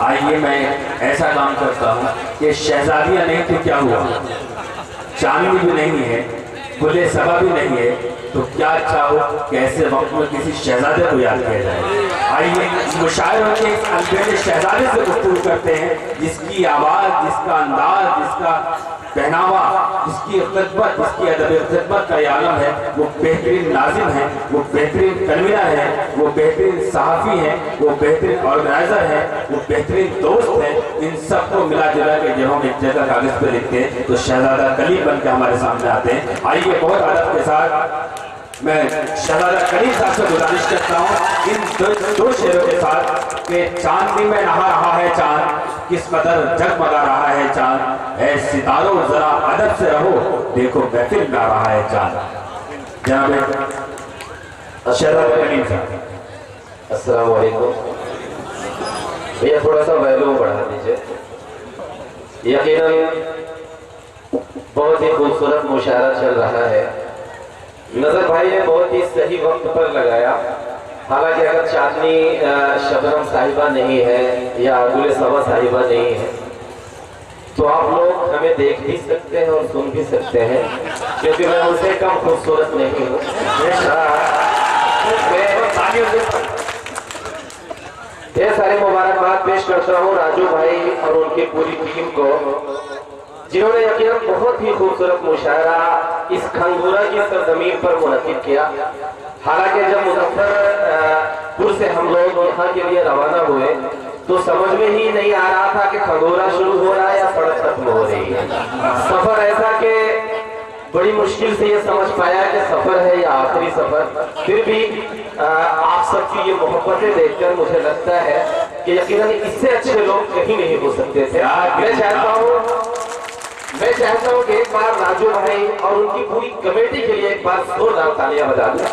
आइए मैं ऐसा काम करता हूँ कि शहजादियाँ नहीं तो क्या हुआ, चांदनी भी नहीं है, खुले सभा भी नहीं है, तो क्या अच्छा हो कि ऐसे वक्त में किसी शहजादे को याद किया जाए। आइए मुशायरों के अनबेले शहजादे से गुफ्तगू करते हैं, जिसकी आवाज़, जिसका अंदाज, जिसका पहनावा, जिसकी खिदमत, जिसकी अदब खिदमत का आलम है, वो बेहतरीन नाजिम है, वो बेहतरीन कन्वीनर है, वो बेहतरीन सहाफ़ी है, वो बेहतरीन ऑर्गेनाइजर है, वो बेहतरीन दोस्त है। इन सबको मिला जुला के जब हम एक जगह कागज पे लिखते हैं तो शहजादा कलीम बन के हमारे सामने आते हैं। आइए बहुत अदब के साथ मैं शहजादा कलीम साहब से गुजारिश करता हूँ इन दो शेरों के साथ कि चांदनी में नहा रहा है चांद, किस कदर जगमगा रहा है चांद, ऐ सितारों जरा अदब से रहो, देखो महफिल गा रहा है चांद। जनाब शहजादा कलीम साहब। अस्सलाम वालेकुम भैया, थोड़ा सा वैल्यूम बढ़ा दीजिए। यकीनन बहुत ही खूबसूरत मुशायरा चल रहा है। नजर भाई ने बहुत ही सही वक्त पर लगाया। हालांकि अगर चांदनी शबनम साहिबा नहीं है या गुल सभा साहिबा नहीं है तो आप लोग हमें देख भी सकते हैं और सुन भी सकते हैं, क्योंकि मैं उनसे कम खूबसूरत नहीं हूँ। ढेर सारी मुबारकबाद पेश करता हूँ राजू भाई और उनकी पूरी टीम को, जिन्होंने यकीनन बहुत ही खूबसूरत मुशायरा इस खंगूरा की सरजमीन पर मुनक्किद किया। हालांकि जब मुजफ्फरपुर से हम लोग यहाँ के लिए रवाना हुए तो समझ में ही नहीं आ रहा था कि खंगूरा शुरू हो रहा है या सड़क खत्म हो रही है। सफर ऐसा कि बड़ी मुश्किल से ये समझ पाया कि सफर है या आखिरी सफर। फिर भी आप सबकी ये मोहब्बतें देखकर मुझे लगता है कि यकीनन इससे अच्छे लोग कहीं नहीं हो सकते थे। मैं चाहता हूँ कि एक बार राजू भाई और उनकी पूरी कमेटी के लिए एक बार जोरदार तालियां बजा दें।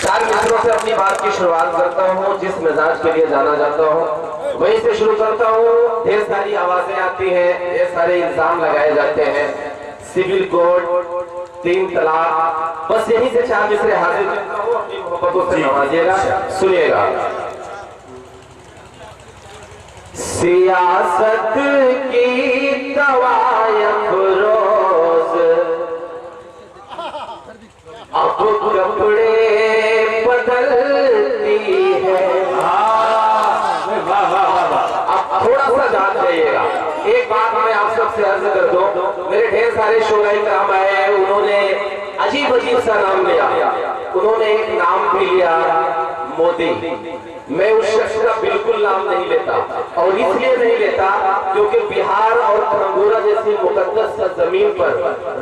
चार मित्रों से अपनी बात की शुरुआत करता हूँ। जिस मिजाज के लिए जाना जाता हूँ वहीं से शुरू करता हूँ। ढेर सारी आवाजें आती हैं, ढेर सारे इल्जाम लगाए जाते हैं, सिविल कोड, 3 तलाक, बस यहीं से चार मिसरे हाजिर करता हूँ। अपनी मोहब्बतों से नवाजिएगा, सुनिएगा। सियासत की तवायफ रोज अब कपड़े बदलती है। अब थोड़ा सा जान जाइएगा। एक बात मैं आप सबसे अर्ज कर दूं, मेरे ढेर सारे शोराई काम आए, उन्होंने अजीब अजीब सा नाम लिया। उन्होंने एक नाम भी लिया मोदी। मैं उस शख्स का बिल्कुल नाम नहीं लेता, और इसलिए नहीं लेता क्योंकि बिहार और खंगूरा जैसी मुकद्दस जमीन पर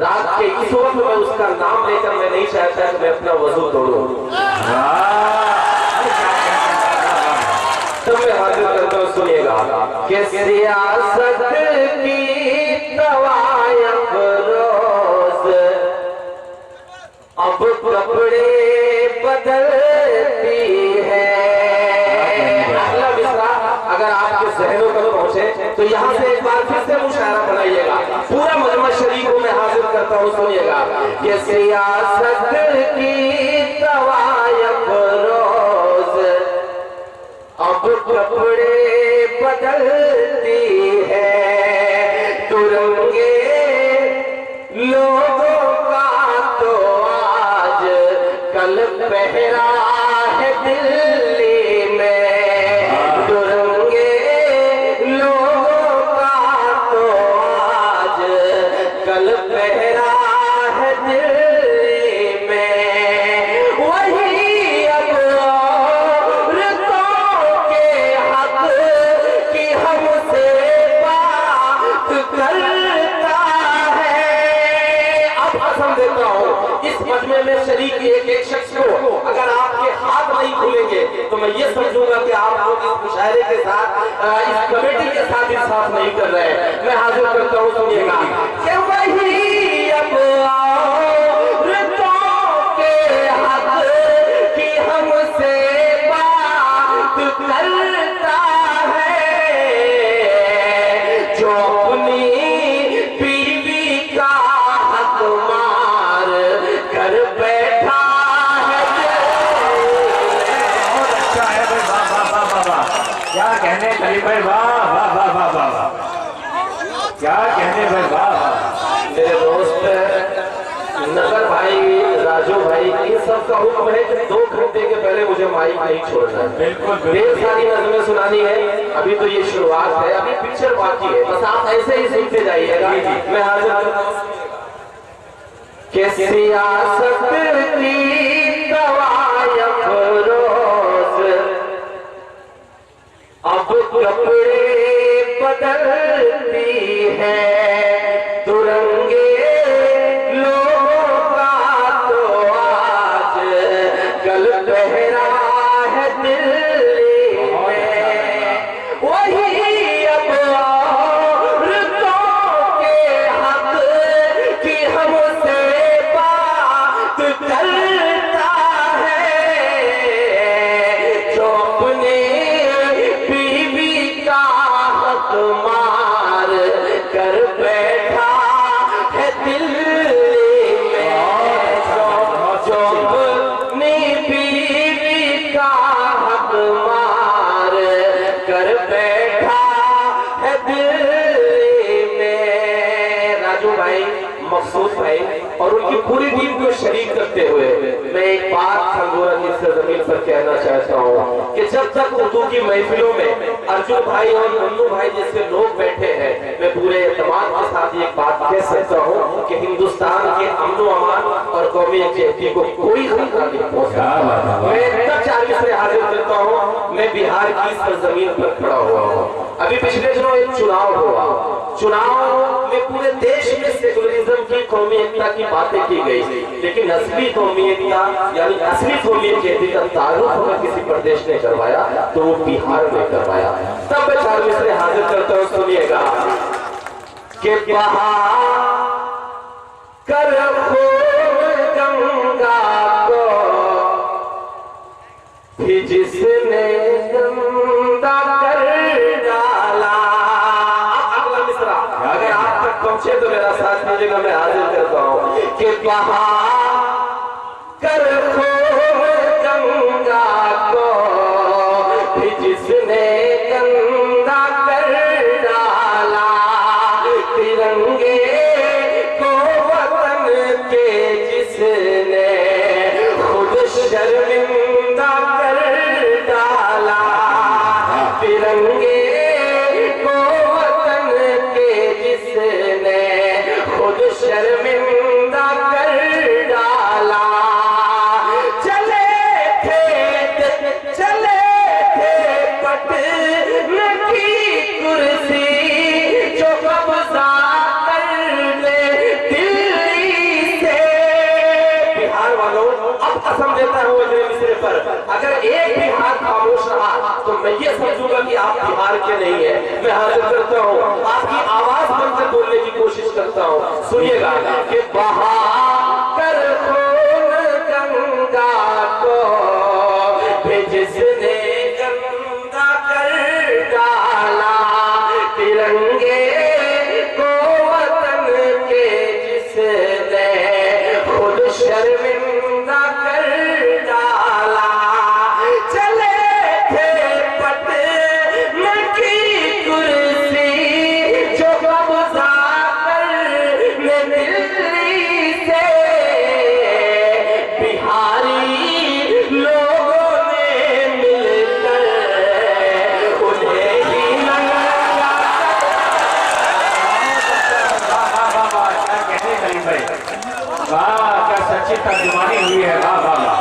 रात के इस वक्त में उसका नाम लेकर मैं नहीं चाहता कि मैं अपना वजू तोड़ूं। तब मैं हाजिर करता हूं, सुनिएगा कि सियासत की तवायफ रोज अब कपड़े बदलती है। अगर आपके जहनों तक पहुंचे तो यहाँ से एक बार फिर से मुशायरा बनाइएगा। पूरा मजमा शरीफ को मैं हाजिर करता हूँ, सुनिएगा। ये सियासत की तवायफ रोज अब कपड़े बदलती है। तुरंगे लोगों का तो आज कल पहरा है दिल्ली में। तुरंगे लोगों का तो आज कल पहरा है दिल्ली में। वही अब औरतों के हक की हमसे बात करता है। अब कसम देता हूँ, इस मजमे में शरीक एक एक शख्स को अगर आपके हाथ नहीं खुलेंगे तो मैं ये समझूंगा कि आप लोग इस मुशायरे के साथ, इस कमेटी के साथ इंसाफ नहीं कर रहे हैं। मैं हाजिर करता हूँ, सुनिएगा कि वही अब औरतों के हक की हमसे बात करता है। जो अपनी बीवी का हक मार कर बैठा है। क्या कहने करीम भाई, वाह वाह वाह वाह वाह वाह, क्या कहने भाई, वाह वाह। मेरे दोस्त नगर भाई, राजू भाई, इन सब का हुक्म है कि 2 घंटे के पहले मुझे माइक नहीं छोड़ना है। बिल्कुल ढेर सारी नज़में सुनानी है, अभी तो ये शुरुआत है, अभी पिक्चर बाकी है, बस आप ऐसे ही सुनते जाइएगा। मैं हाजिर के सियासत की दवाई अफरोज, अब कपड़े बदलती है, तुरंगे लोगों का तो आज कल पहरा है दिल्ली में, वही अब औरतों के हक की हमसे बात करता है, जो अपने बीवी का हक मार कर बैठा है दिल्ली में, जो अपनी बीवी का हक मार कर बैठा है दिल्ली में। राजू भाई, मकसूद भाई और उनकी पूरी टीम को शरीक करते हुए मैं एक बात खंगोरा की सरजमीन पर कहना चाहता हूँ कि जब तक उर्दू की महफिलों में अर्जुन भाई और नन्नू भाई जैसे लोग बैठे हैं, मैं पूरे एतमाद के साथ एक बात कह सकता हूँ कि हिंदुस्तान के अमन व अमान और कौमी यकजहती को कोई खतरा नहीं पहुंचा। मैं तब 4 मिसरे हाजिर करता हूँ, मैं बिहार की सरजमीन पर खड़ा हुआ हूँ। अभी पिछले दिनों एक चुनाव हुआ, चुनाव में पूरे देश में सेकुलरिज्म की, कौमी एकता की बातें की गई, लेकिन असली कौमी एकता यानी असली कौमी यकजहती का तारुफ अगर किसी प्रदेश ने करवाया तो वो बिहार में करवाया। तब मैं 4 मिसरे हाजिर करता हूँ, सुनिएगा कि बहा कर खून गंगा को भी जिसने गंदा कर डाला। अगला मिसरा अगर आप तक पहुंचे तो मेरा साथ दीजिएगा, मैं हाजिर करता हूँ कि बहा कर खून गंगा को भी जिसने गंदा कर डाला, तिरंगे को वतन के जिसने खुद शर्मिंदा कर डाला, तिरंगे को वतन के जिसने खुद शर्मिंदा कर डाला। चले थे पटना की कुर्सी जो कब्जा कर ले दिल्ली से। बिहार वालों, अब कसम देता हूँ अगले मिसरे पर, अगर एक भी हाथ खामोश रहा तो मैं ये समझूंगा कि आप बिहार के नहीं है। मैं हाजिर करता हूँ, आपकी आवाज बनकर बोलने की कोशिश करता हूँ, सुनिएगा कि बहा कर खून गंगा को भी जिसने गंगा कर डाला, तिरंगे को वतन के जिसने खुद शर्मिंदा कर डाला। चले थे पटना की कुर्सी जो कब्जा कर ले दिल्ली से, बिहारी लोगों ने मिलकर उन्हें ही लगाया। क्या कहने करीम भाई, वाह, क्या सच्ची तर्जुमानी हुई है, वाह वाह वाह।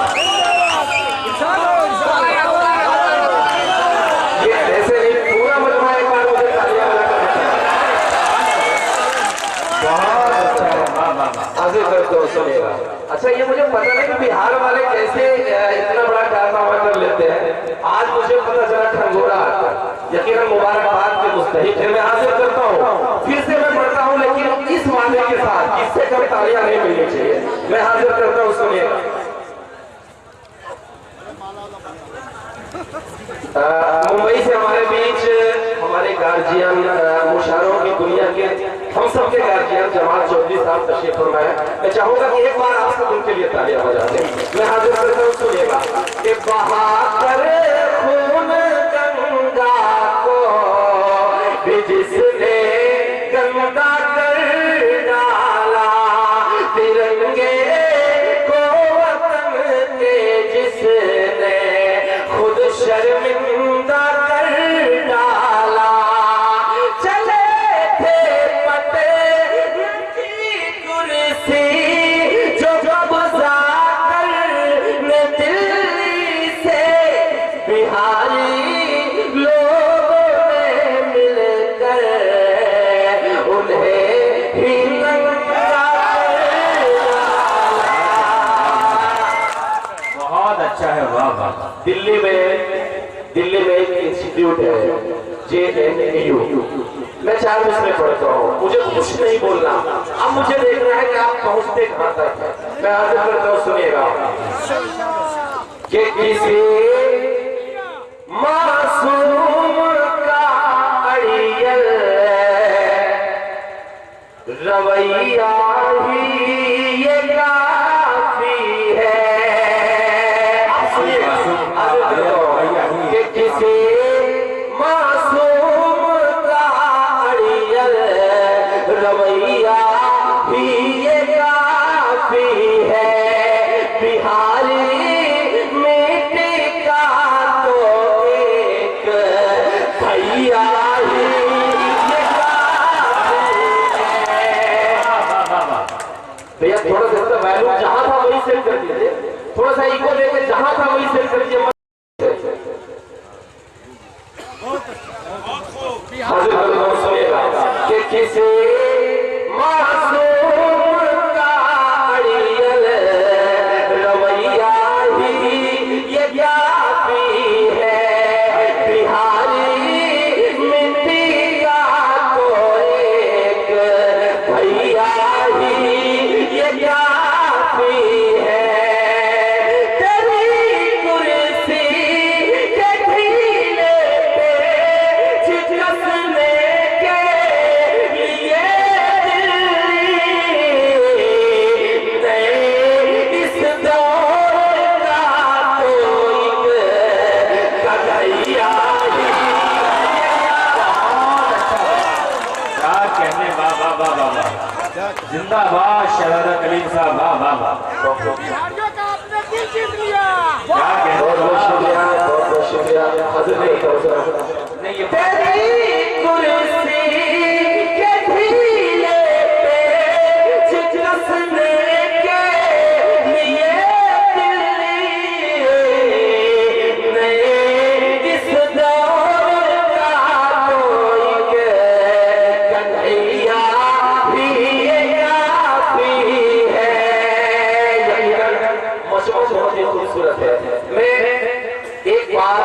ये ऐसे नहीं, पूरा मजमा एक बार मुझे तालियां लगाकर बहुत अच्छा है, वाह वाह वाह। हाजिर करते हो, सुनिएगा। अच्छा, ये मुझे पता नहीं कि बिहार वाले कैसे इतना बड़ा कारनामा कर लेते हैं। आज मुझे पता चला खंगोरा आता, यकीनन मुबारकबाद के मुस्तहिक है। मैं हाजिर करता हूँ, फिर से मैं पढ़ता हूँ, लेकिन इस वादे के साथ इससे कम तालियां नहीं मिलनी चाहिए। मैं हाजिर करता हूँ, सुनिएगा। मुंबई से हमारे बीच हमारे गार्जियन, मुशायरों की दुनिया के हम सब के गार्जियन जमाल चौधरी साहब तशरीफ फरमाए। मैं चाहूंगा कि एक बार आप सब उनके लिए तालियां बजा दें। मैं हाजिर करता हूँ, सुनिएगा कि बहा कर खून गंगा इंस्टीट्यूट है JNU, मैं 4 मिसरे पढ़ता हूँ, मुझे कुछ नहीं बोलना, अब मुझे देखना है कि आप पहुंचते कहां तक। मैं आगे करता हूँ, सुनिएगा कि किसी मासूम का अड़ियल रवैया ही ये काफी है। आप सुनिएगा, आगे करता हूँ कि किसी मासूम का अड़ियल रवैया ही ये काफी है। बिहारी मिट्टी का तो एक भैया ही ये काफी है। भैया थोड़ा सा वैल्यू जहां था वही सेट कर दीजिए, थोड़ा सा इको लेके जहां था वही सेट कर दीजिए। कि किसी मासूम का अड़ियल रवैया ही ये काफी है। बिहारी मिट्टी का तो एक भैया ही ये काफी है। तेरी कुर्सी के ढीले पे चिकसने के लिए इस दौर का तो एक कन्हैया ही। क्या कहने, वाह वाह वाह वाह वाह, जिंदाबाद शहजादा कलीम साहब, वाह वाह वाह। बिहारियों का आपने दिल जीत लिया। क्या कहने, बहुत बहुत शुक्रिया, बहुत बहुत शुक्रिया। हजरत नहीं ये तेरी कुर्सी के ढीले पे चिकसने के लिए इस दौर का तो एक कन्हैया भी ये काफी है। मशहूर बहुत ही खूबसूरत है। मैं एक बार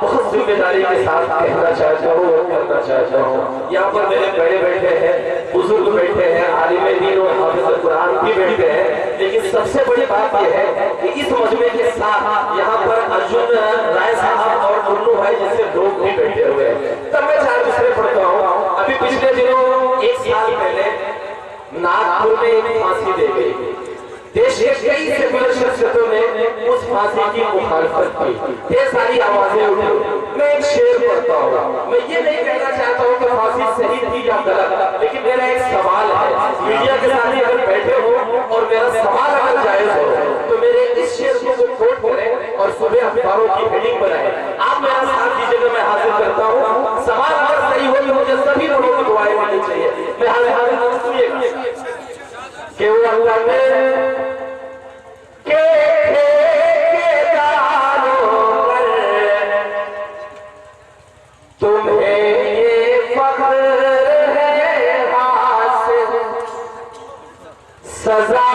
बहुत जिम्मेदारी के साथ कहना चाहता हूँ और करना चाहता हूँ। यहाँ पर मेरे बड़े बैठे हैं, बुजुर्ग बैठे हैं, आलिम दीन और हाफिज़ कुरान भी बैठे हैं, लेकिन सबसे बड़ी बात यह है कि इस मजमे के साथ यहाँ पर अर्जुन राय साहब और मुन्नू भाई जैसे लोग भी बैठे हुए हैं। तब मैं 4 मिसरे पढ़ता हूँ। अभी पिछले दिनों 1 साल पहले नागपुर में एक फांसी दी गई। देश के कई सेकुलर शख्सियतों ने उस फांसी की मुखालफत की, ढेर सारी आवाजें उठी। मैं एक शेर पढ़ता हूँ। मैं ये नहीं कहना चाहता हूँ कि फांसी सही थी या गलत, लेकिन मेरा एक सवाल है। मीडिया के सामने अगर बैठे हो और मेरा सवाल अगर जायज हो तो मेरे इस शेर को कोट करें और सुबह अखबारों की हेडिंग बनाए। आप मेरा साथ दीजिएगा, मैं हाजिर करता हूँ। सवाल अगर सही हो तो मुझे सभी लोगों की दुआएं मिलनी चाहिए। मैं हाजिर सुनिएगा कि वो अल्लाह ने तुम्हें ये फख्र है हासिल, सजा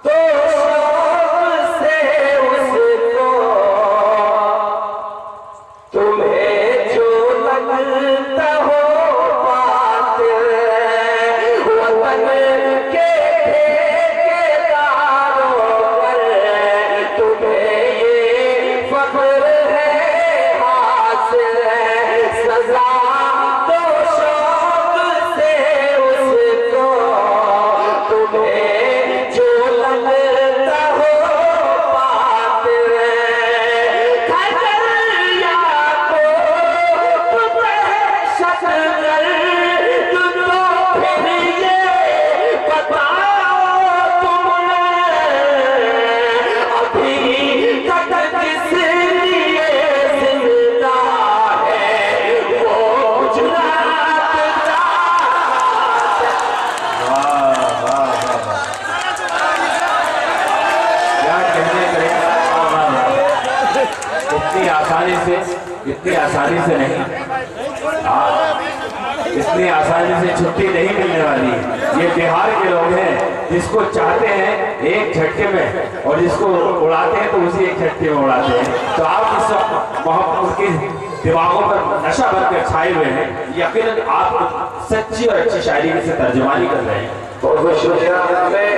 तो शौक से उसको, तुम्हें जो लगता हो बातिल, वतन के ठेकेदारों पर तुम्हें ये फख्र है हासिल, सजा तो शौक से उसको, तुम्हें जो लगता हो बातिल, खजरिया को तुम दहशत कर तो फिर ये बताओ तुमने अभी तक किस लिए जिंदा है वो गुजरात का। वाह वाह वाह वाह, क्या कहने करेगा, वाह वाह वाह। इतनी आसानी से नहीं, इतनी आसानी से छुट्टी नहीं मिलने वाली। ये बिहार के लोग हैं, जिसको चाहते हैं एक झटके में और जिसको उड़ाते हैं तो उसी एक झटके में उड़ाते हैं। तो आप इस वक्त मोहब्बत के दिमागों पर नशा बनकर छाए हुए हैं। यकीनन आप सच्ची और अच्छी शायरी से तर्जुमानी कर रहे हैं। बहुत बहुत शुक्रिया। मैं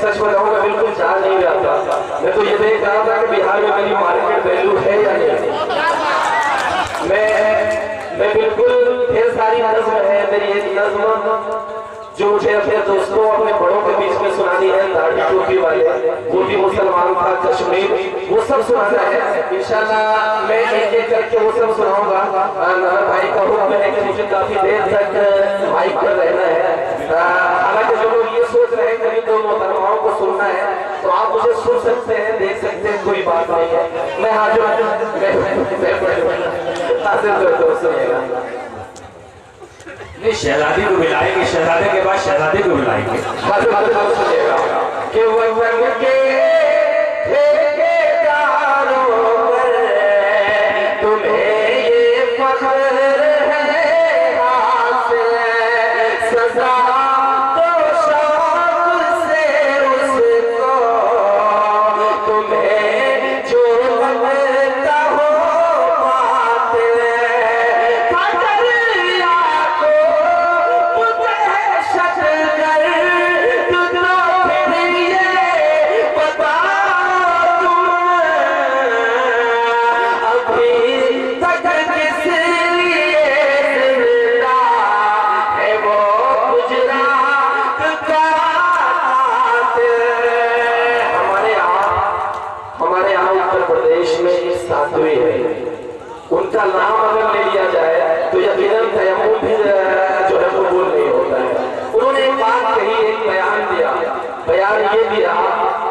सच बताऊंगा बिल्कुल चाह नहीं रहा था। मैं तो ये देख रहा था कि बिहार में मेरी मार्केट वैल्यू है या नहीं। मैं बिल्कुल ढेर सारी नज़्म है मेरी। एक नज़्म जो मुझे अपने दोस्तों अपने बड़ों के बीच में सुनानी है, दाढ़ी टोपी वाले, वो भी मुसलमान था, कश्मीर, वो सब सुनाना है। इंशाल्लाह मैं एक एक करके वो सब सुनाऊंगा। भाई का हुक्म है कि मुझे काफी देर तक माइक पर रहना है। हालांकि जो लोग ये सोच रहे हैं कभी तो मोहतरमाओं को सुनना है, तो आप मुझे सुन सकते हैं, देख सकते हैं, कोई बात नहीं है। मैं हाजिर सुनिएगा। शहजादी को मिलाएंगे, शहजादे के बाद शहजादे को मिलाएंगे। सुनिएगा कि वतन के ठेकेदारों पर तुम्हें ये फख्र है हासिल, सजा दो शौक से उसको तुम्हें जो लगता हो बातिल। उनका नाम अगर ले लिया जाए तो यकीनन तयम्मुम भी जो है कबूल नहीं होता है। उन्होंने एक बात कही, एक बयान दिया। बयान ये दिया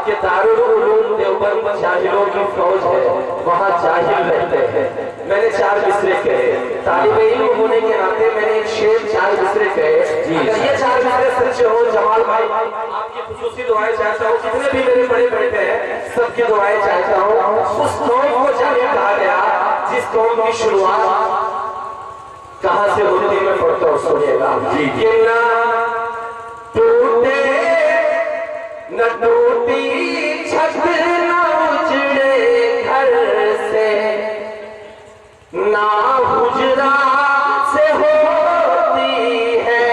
कि दारुल उलूम देवबंद जाहिलों की फौज है, वहाँ जाहिल रहते हैं। मैंने 4 मिसरे कहे, तालिबे इल्म होने के नाते मैंने एक शेर 4 मिसरे कहे। अगर ये 4 मिसरे सच हो जमाल भाई, आपकी खुसूसी दुआएं चाहता हूँ, जितने भी मेरे बड़े बेटे हैं सबकी दुआएं चाहता हूँ। उस कौम को जाहिल कहा गया जिस कौम की शुरुआत कहां से होती मैं पढ़ता हूं, सुनिएगा। कि ना टूटे न टूटी छत न उजड़े घर से, ना हुजरा से होती है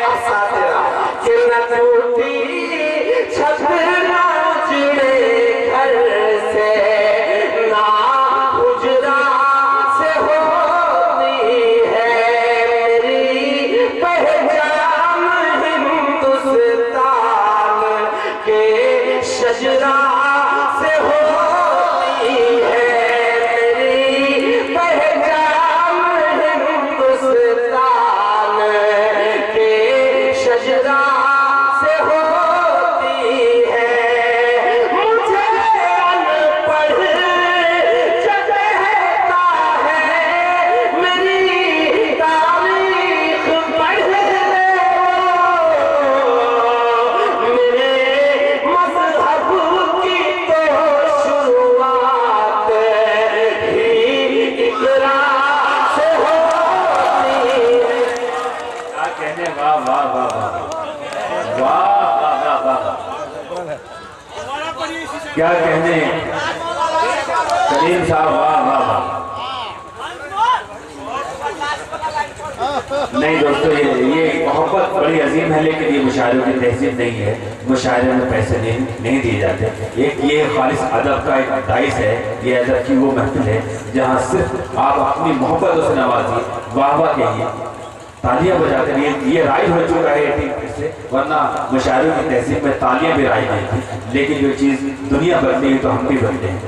असातिरा। कि न टूटी छत न उजड़े घर से, ना हुजरा से होती है। मेरी पहचान हिंदुस्तान के शजरा से होती है। मेरी पहचान हिंदुस्तान के शजरा से होती है। मुझे अनपढ़ जब कहता है मेरी तारीख पढ़ ले, मेरे मज़हब की तो शुरुआत ही इक़रा से होती है। क्या कहने, वाह वाह वाह वाह वाह वाह वाह वाह, क्या कहने करीम साहब, वाह वाह वाह। नहीं दोस्तों, ये मोहब्बत बड़ी अजीम है, लेकिन ये मुशायरों की तहसीब नहीं है। मुशायरे में पैसे नहीं दिए जाते। एक ये खालिस अदब का एक दाइश है, ये अदब की वो महफिल है जहाँ सिर्फ आप अपनी मोहब्बतों से नवाजिए, वाह वाह कहिए, तालियां बजाते रहिए। ये राइज हो चुका है 18 से, वरना मुशायरों की तहसीब में तालियां भी राइज नहीं थी। लेकिन जो चीज़ दुनिया बदली है तो हम भी बदले हैं।